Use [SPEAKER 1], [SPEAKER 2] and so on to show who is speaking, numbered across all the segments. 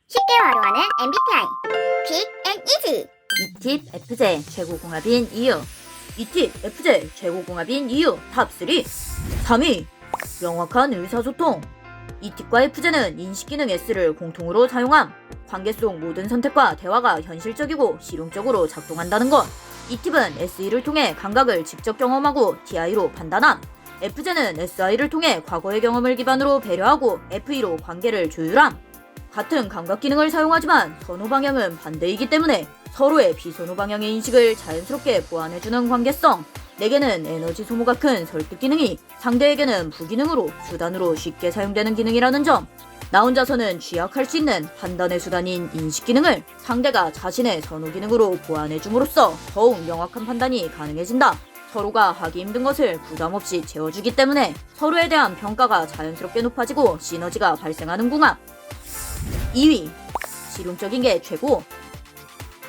[SPEAKER 1] 쉽게 활용하는 MBTI 퀵 앤 이지.
[SPEAKER 2] 이팁 FJ 최고궁합인 이유. 이팁 FJ 최고궁합인 이유 탑3. 3위 명확한 의사소통. 이팁과 FJ는 인식기능 S를 공통으로 사용함. 관계 속 모든 선택과 대화가 현실적이고 실용적으로 작동한다는 것. 이팁은 SE를 통해 감각을 직접 경험하고 TI로 판단함. FJ는 SI를 통해 과거의 경험을 기반으로 배려하고 FE로 관계를 조율함. 같은 감각 기능을 사용하지만 선호 방향은 반대이기 때문에 서로의 비선호 방향의 인식을 자연스럽게 보완해주는 관계성. 내게는 에너지 소모가 큰 설득 기능이 상대에게는 부기능으로 수단으로 쉽게 사용되는 기능이라는 점. 나 혼자서는 취약할 수 있는 판단의 수단인 인식 기능을 상대가 자신의 선호 기능으로 보완해줌으로써 더욱 명확한 판단이 가능해진다. 서로가 하기 힘든 것을 부담 없이 채워주기 때문에 서로에 대한 평가가 자연스럽게 높아지고 시너지가 발생하는 궁합. 2위 실용적인 게 최고.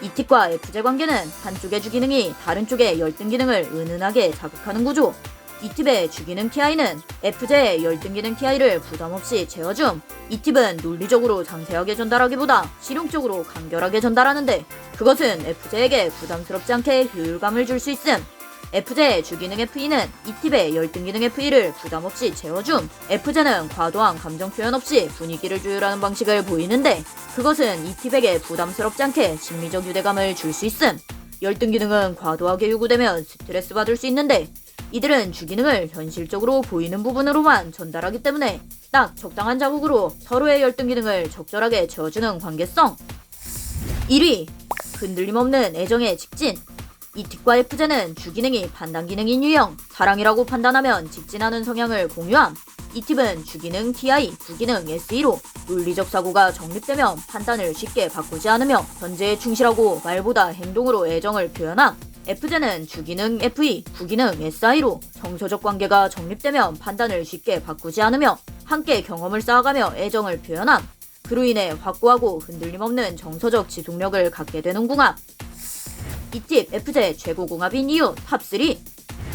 [SPEAKER 2] 이팁과 FJ 관계는 한쪽의 주기능이 다른 쪽의 열등 기능을 은은하게 자극하는 구조. 이팁의 주기능 TI는 FJ의 열등 기능 TI를 부담없이 채워줌. 이팁은 논리적으로 상세하게 전달하기보다 실용적으로 간결하게 전달하는데 그것은 FJ에게 부담스럽지 않게 효율감을 줄 수 있음. FJ의 주기능 FE는 이팁의 열등기능 FE를 부담없이 채워줌. FJ는 과도한 감정 표현 없이 분위기를 조율하는 방식을 보이는데 그것은 이팁에게 부담스럽지 않게 심리적 유대감을 줄 수 있음. 열등기능은 과도하게 요구되면 스트레스 받을 수 있는데 이들은 주기능을 현실적으로 보이는 부분으로만 전달하기 때문에 딱 적당한 자극으로 서로의 열등기능을 적절하게 채워주는 관계성. 1위 흔들림 없는 애정의 직진. 이팁과 FJ는 주기능이 판단기능인 유형, 사랑이라고 판단하면 직진하는 성향을 공유함. 이팁은 주기능 TI, 부기능 SE로 논리적 사고가 정립되면 판단을 쉽게 바꾸지 않으며 현재에 충실하고 말보다 행동으로 애정을 표현함. FJ는 주기능 FE, 부기능 SI로 정서적 관계가 정립되면 판단을 쉽게 바꾸지 않으며 함께 경험을 쌓아가며 애정을 표현함. 그로 인해 확고하고 흔들림 없는 정서적 지속력을 갖게 되는 궁합. 이팁 FJ 최고궁합인 이유 탑3.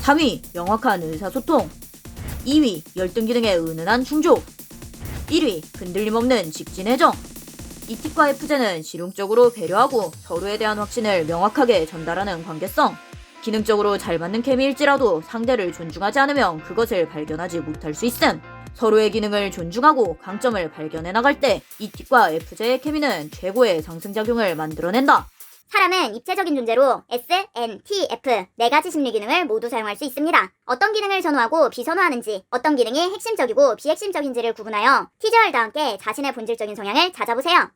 [SPEAKER 2] 3위 명확한 의사소통. 2위 열등기능의 은은한 충족. 1위 흔들림 없는 직진애정. 이팁과 FJ는 실용적으로 배려하고 서로에 대한 확신을 명확하게 전달하는 관계성. 기능적으로 잘 맞는 케미일지라도 상대를 존중하지 않으면 그것을 발견하지 못할 수 있음. 서로의 기능을 존중하고 강점을 발견해 나갈 때 이팁과 FJ의 케미는 최고의 상승작용을 만들어낸다.
[SPEAKER 1] 사람은 입체적인 존재로 S, N, T, F 네 가지 심리 기능을 모두 사용할 수 있습니다. 어떤 기능을 선호하고 비선호하는지, 어떤 기능이 핵심적이고 비핵심적인지를 구분하여 티저얼과 함께 자신의 본질적인 성향을 찾아보세요.